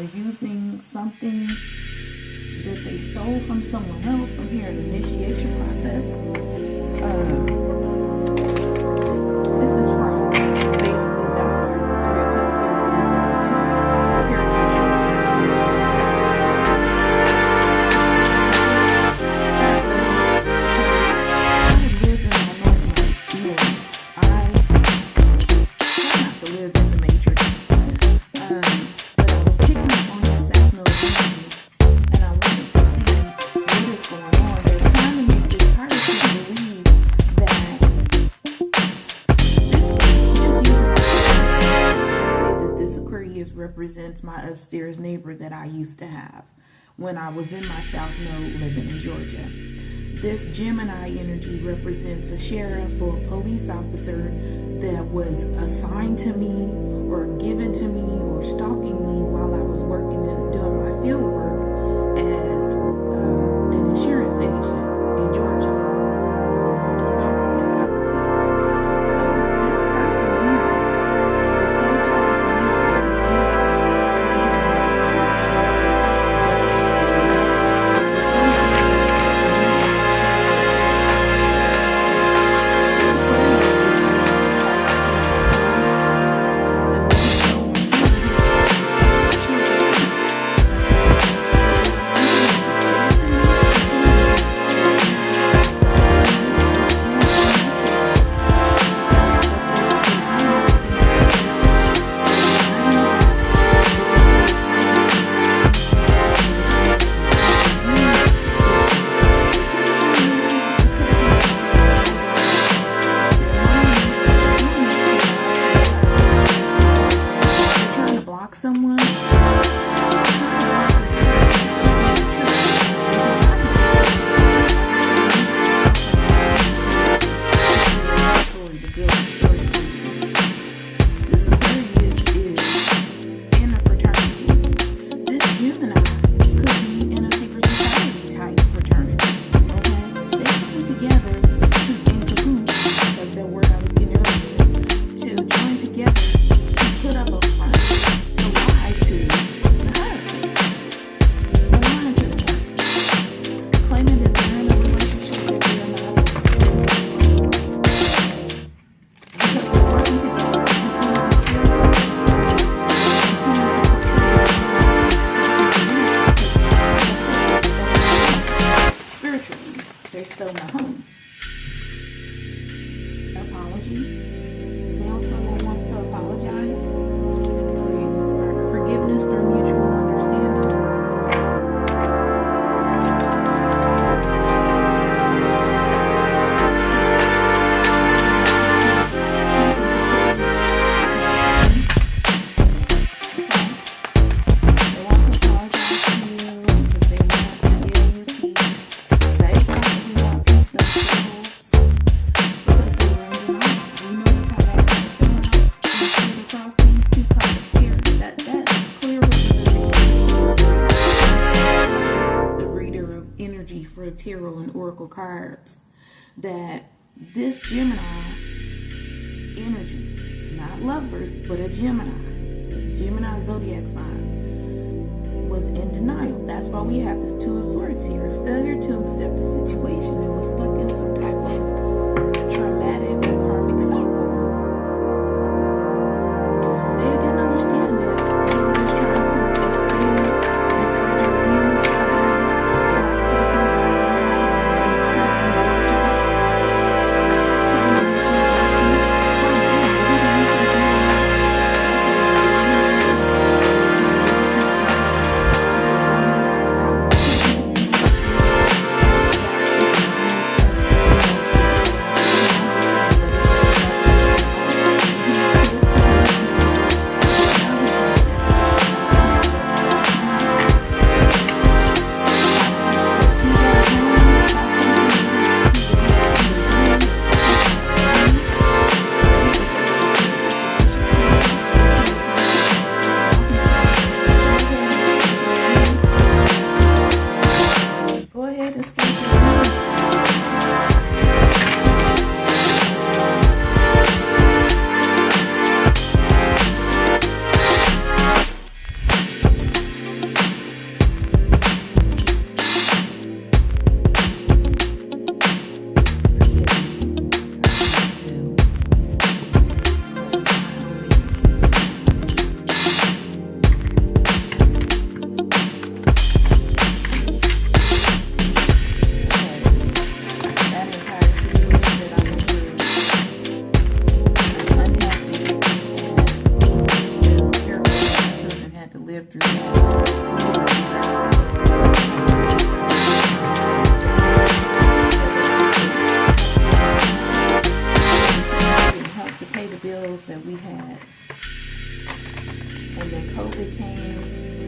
they're using something that they stole from someone else. I'm here at initiation process. This is from, basically, that's why it's a 3 of Cups here, but it's only 2 characters showing up here. I live in my I try not to live in the matrix. But I was picking up on your SouthNodeGA, and I wanted to see what is going on. They're trying to make this person believe that this Aquarius represents my upstairs neighbor that I used to have when I was in my South Node living in Georgia. This Gemini energy represents a sheriff or a police officer that was assigned to me or given to me or stalking me while I was working and doing my field work as an insurance agent in Georgia. Because I work in several cities. So this person here is so jealous and envious this Gemini police officer, someone. This Aquarius is in a fraternity. This Gemini could be in a secret society type fraternity. Okay? They come together to in cahoots, that's that word I was getting earlier, to join together to put up a front. Claiming that they're in a relationship that they are not because they're working together to continue to steal something, continue to portray spiritually. They stole my home. Apology. Now someone wants to apologize. Forgiveness through mutual understanding. Tarot and oracle cards, that this Gemini energy, not lovers, but a Gemini zodiac sign, was in denial. That's why we have this 2 of Swords here. Failure to accept the situation and was stuck in some type of traumatic or karmic cycle. They didn't understand that they were just trying to expand and spread your wings out there. Black persons are around in southern Georgia. live through that. Help to pay the bills that we had. And then COVID came,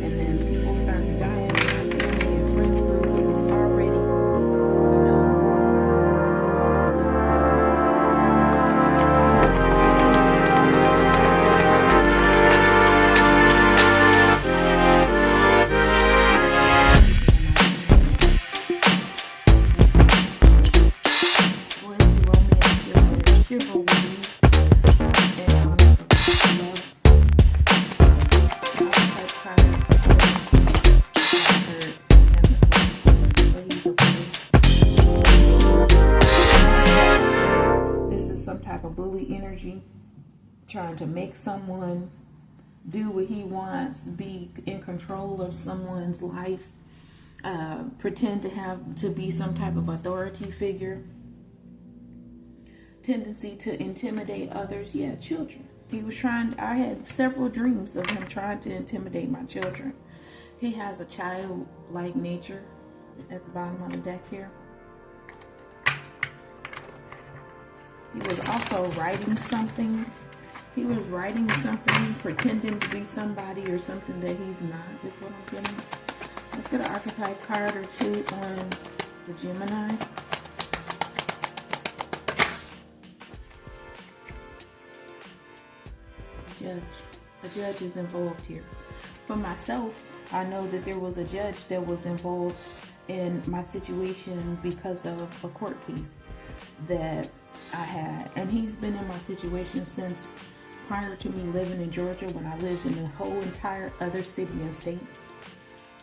and then people started dying in my family and friends group. It was already, trying to make someone do what he wants, be in control of someone's life, pretend to be some type of authority figure, tendency to intimidate others. Yeah, children. He was trying. I had several dreams of him trying to intimidate my children. He has a childlike nature at the bottom of the deck here. He was also writing something. He was writing something, pretending to be somebody or something that he's not, is what I'm getting. Let's get an archetype card or two on the Gemini. Judge. A judge is involved here. For myself, I know that there was a judge that was involved in my situation because of a court case that I had. And he's been in my situation since prior to me living in Georgia, when I lived in a whole entire other city and state.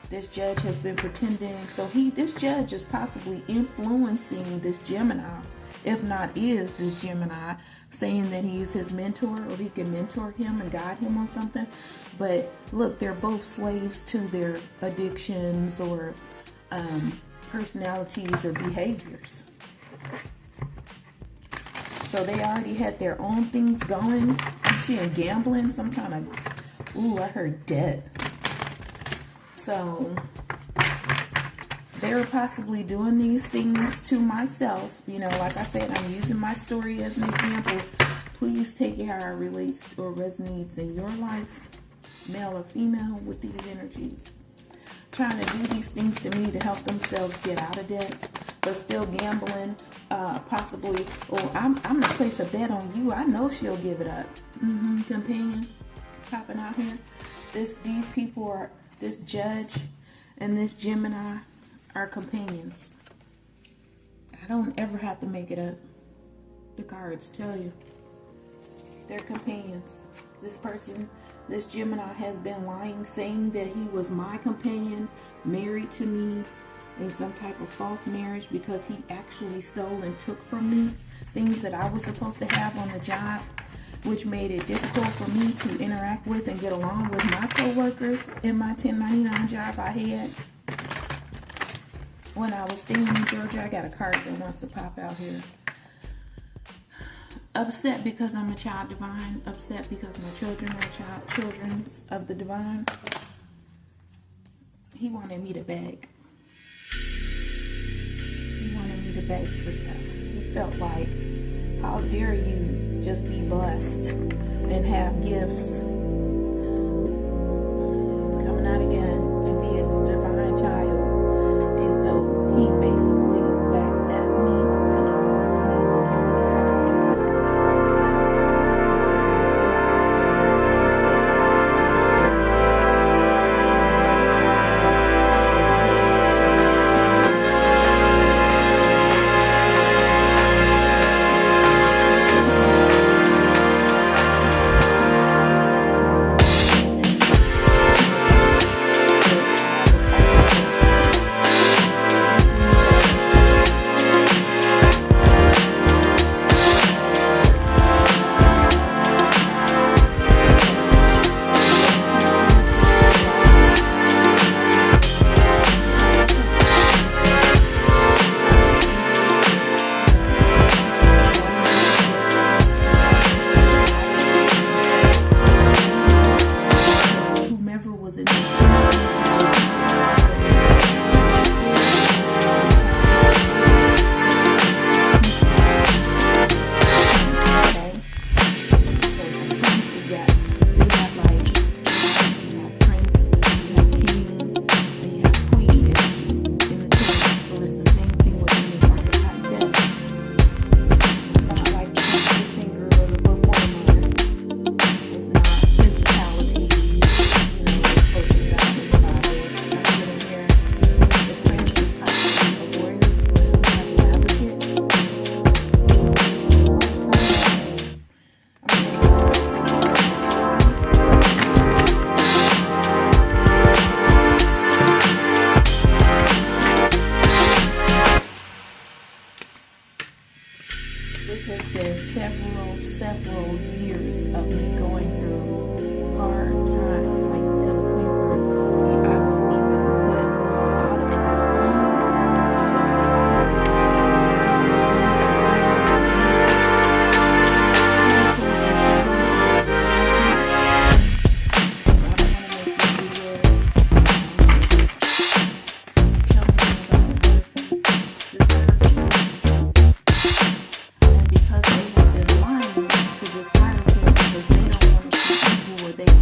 This judge has been pretending, so this judge is possibly influencing this Gemini, if not is this Gemini, saying that he's his mentor or he can mentor him and guide him on something. But look, they're both slaves to their addictions or personalities or behaviors. So they already had their own things going. I'm seeing gambling, some kind of, I heard debt. So they were possibly doing these things to myself. Like I said, I'm using my story as an example. Please take it how it relates or resonates in your life, male or female, with these energies. Trying to do these things to me to help themselves get out of debt, but still gambling. Possibly, I'm gonna place a bet on you. I know she'll give it up. Companion popping out here. These people are, this judge and this Gemini are companions. I don't ever have to make it up. The cards tell you they're companions. This person, this Gemini, has been lying, saying that he was my companion, married to me in some type of false marriage, because he actually stole and took from me things that I was supposed to have on the job, which made it difficult for me to interact with and get along with my co-workers in my 1099 job I had when I was staying in Georgia. I got a card that wants to pop out here. Upset because I'm a child divine. Upset because my children are children of the divine. He wanted me to beg. He wanted me to beg for stuff. He felt like, how dare you just be blessed and have gifts coming out again and be a divine child. And so he basically backstabbed me to the sword's neck, kept me out of things that I was supposed to have,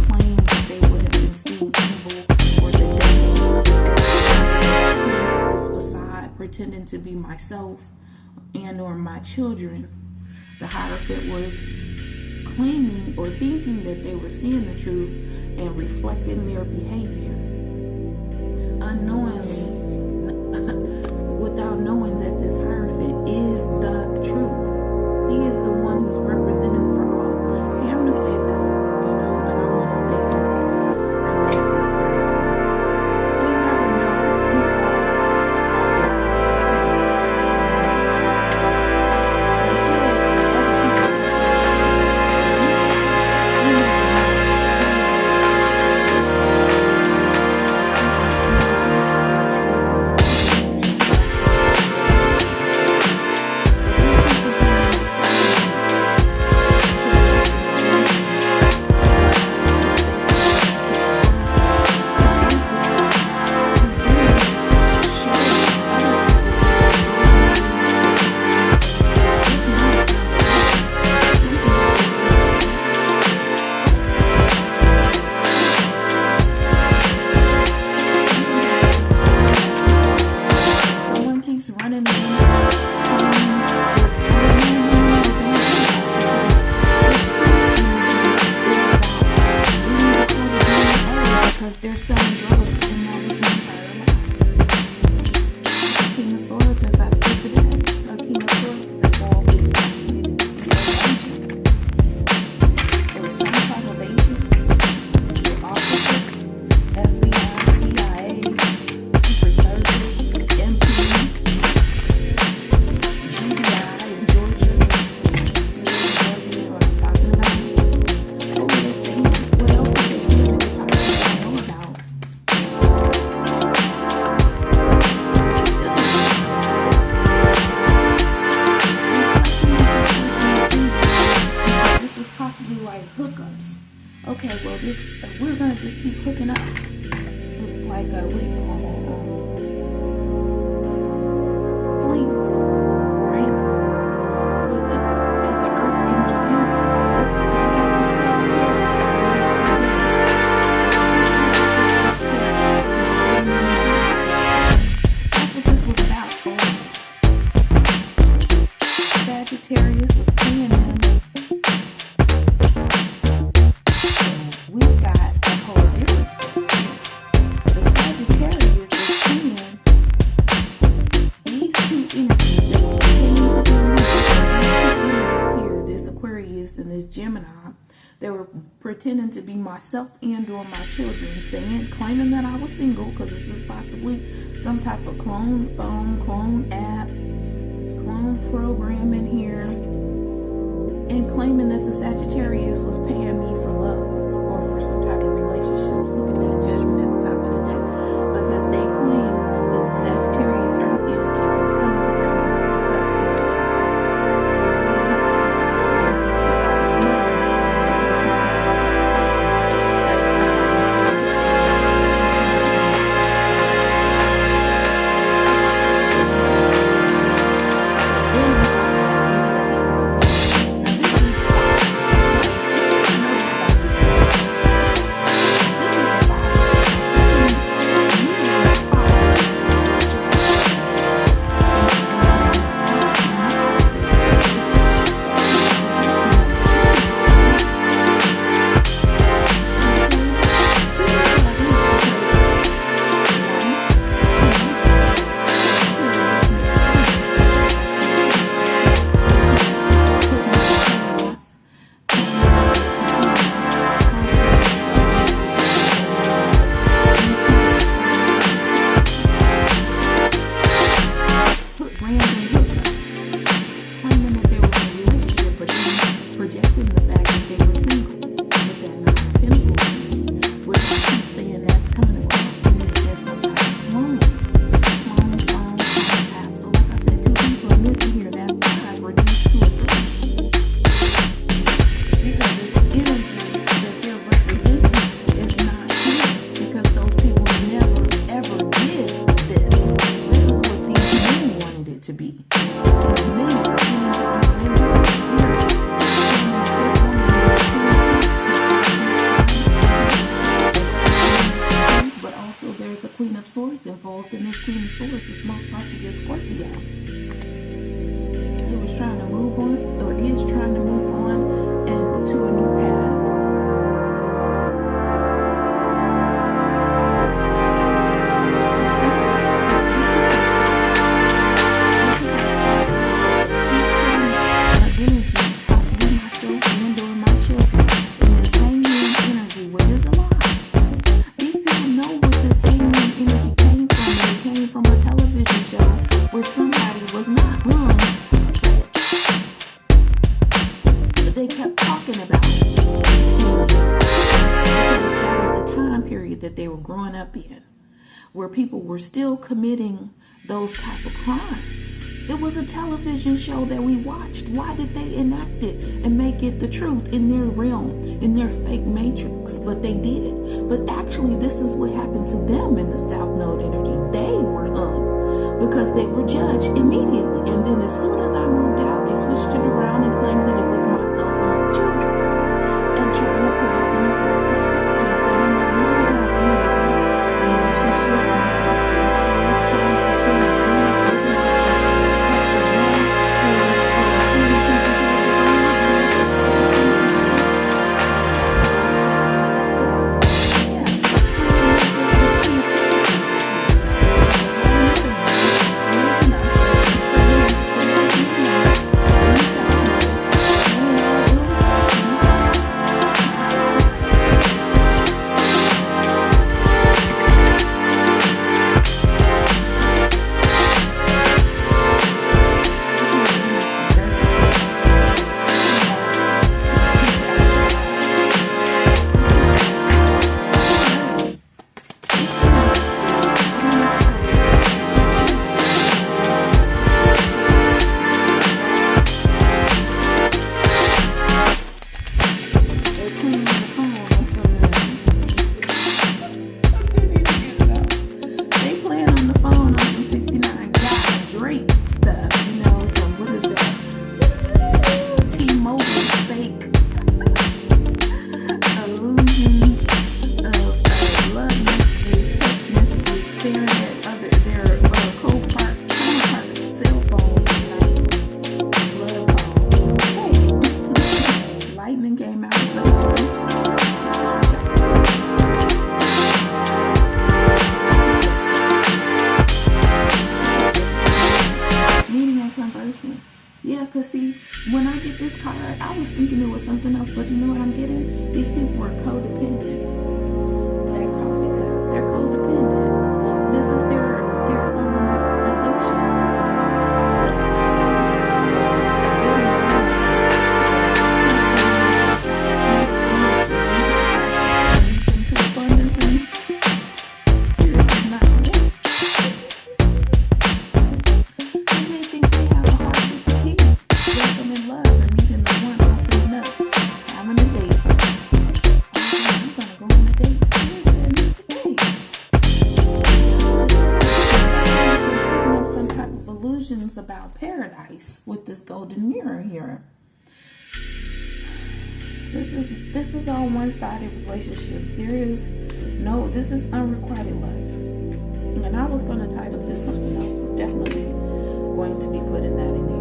claim that they would have been seeing evil or the devil. This facade pretending to be myself and or my children. The Heirophant was claiming or thinking that they were seeing the truth and reflecting their behavior. Unknowingly, without knowing that this Heirophant is the truth. He is the one who's representing for all. See, I'm going to say this, and I want to say this and make this very clear. We never know who our lives affect, right? Until other they're selling drugs and that is an entire lie. King of Swords, as I speak today, a King of Swords that always fascinated me. There was some type of agent, officer, FBI, CIA, Secret Service, MP, GBI in Georgia. You know what I'm talking about? What were they saying? What else were they saying that I don't know about? This is possibly like hookups. Okay, well, we're gonna just keep hooking up with like what do you call that? Flings, right? With it as an earth engine energy. So this is the Sagittarius coming out again. That's what this was about. Sagittarius was paying them. We've got a whole different story. The Sagittarius is paying these two energies that were pertaining to their these two energies here, this Aquarius and this Gemini. They were pretending to be myself and or my children, claiming that I was single, because this is possibly some type of clone phone, clone app, clone program in here, and claiming that the Sagittarius was paying me for love or for some type of relationships. Look at that judgment at the top of the deck, because they claim that the Sagittarius earth energy was coming to them in Knight of Cups energy. Now this is in this King of Swords is most likely a Scorpio who was trying to move on, or is trying to move on, and to a new path. They kept talking about it because that was the time period that they were growing up in, where people were still committing those type of crimes. It was a television show that we watched. Why did they enact it and make it the truth in their realm, in their fake matrix? But they did. But actually, this is what happened to them in the South Node energy. They were hung because they were judged immediately. And then as soon as I moved out, they switched it around and claimed that it was myself and my children, and trying to put us in a four-cups energy, saying that we don't have any relationships, nobody cares for us, trying to pretend that we are working out cups of love, or attention to the when I get this card, I was thinking it was something else, but you know what I'm getting? These people are codependent. That coffee cup, they're codependent. This is their addictions. It's about sex into abundance and spirits is not correct. They think they have a heart with the key. Them in love and meeting the one opening up, having a date. I'm gonna go on a date. Seriously, I need to date. Putting up some type of illusions about paradise with this golden mirror here. This is all one-sided relationships. This is unrequited love. And I was gonna title this something else. I'm definitely going to be putting that in here.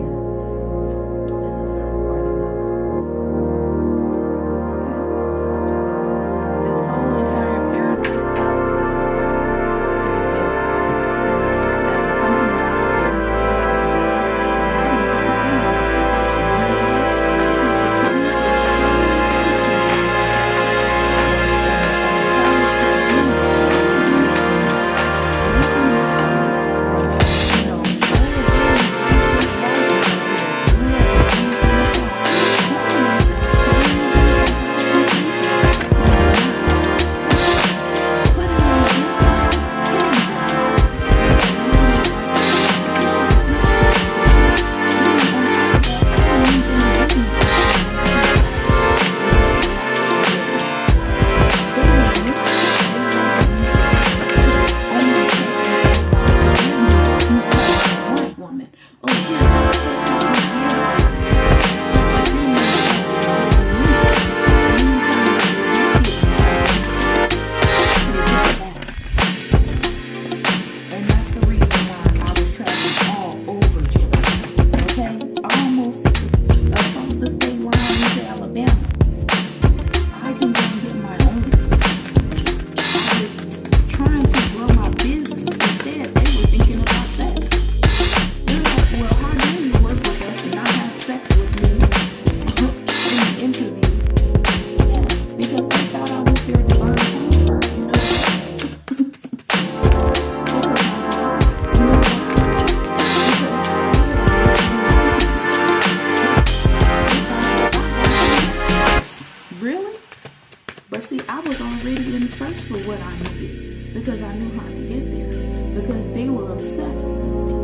already in search for what I needed because I knew how to get there. Because they were obsessed with me.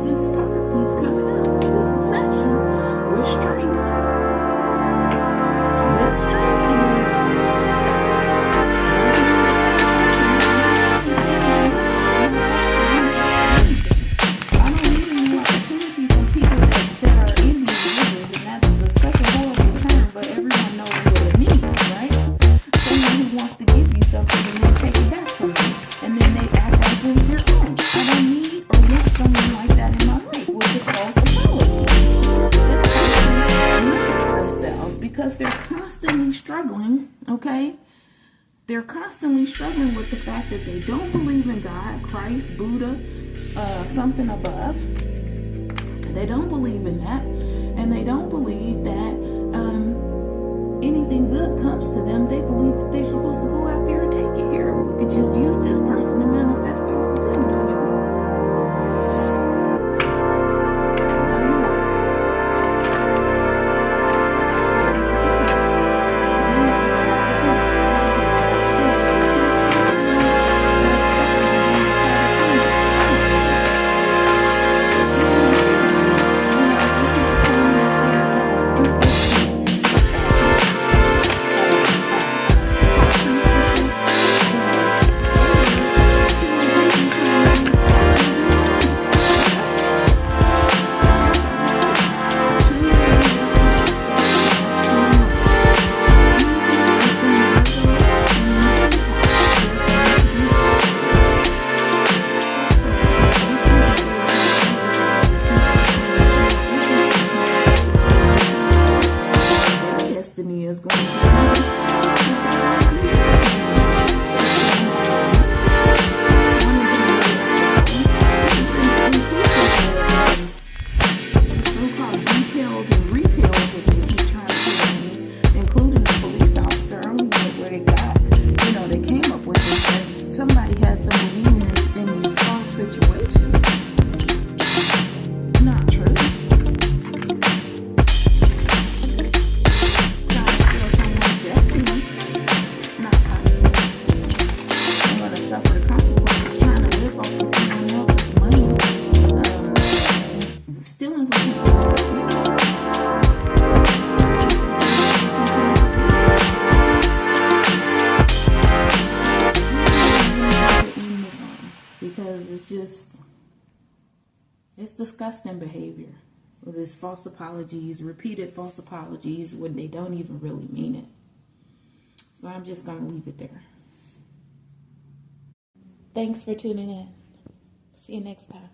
This card keeps coming up. This obsession with strength. With strength here. I don't need any opportunity from people that are Indian rivers, and that's such a horrible term, but everyone knows what it means, right? Someone who wants to give you something and then take it back from you, and then they act like it's their own. I don't need or want someone like that in my life with a false apology. This person limits themselves because they're constantly struggling, okay? They're constantly struggling with the fact that they don't believe in God, Christ, Buddha, something above. They don't believe in that, and they don't believe that anything good comes to them. They believe that they're supposed to go out there and take it here. We could just use this person to manifest all the good. No, you won't. No, you won't. Destiny is going so-called details and retails that they keep trying to put on me, including the police officer. I don't know where they got, they came up with this. Somebody has them believing in these false situations. Not true. Suffer the consequences trying to live off of someone else's money, stealing from people. Because it's disgusting behavior with these false apologies, repeated false apologies when they don't even really mean it. So I'm just going to leave it there. Thanks for tuning in. See you next time.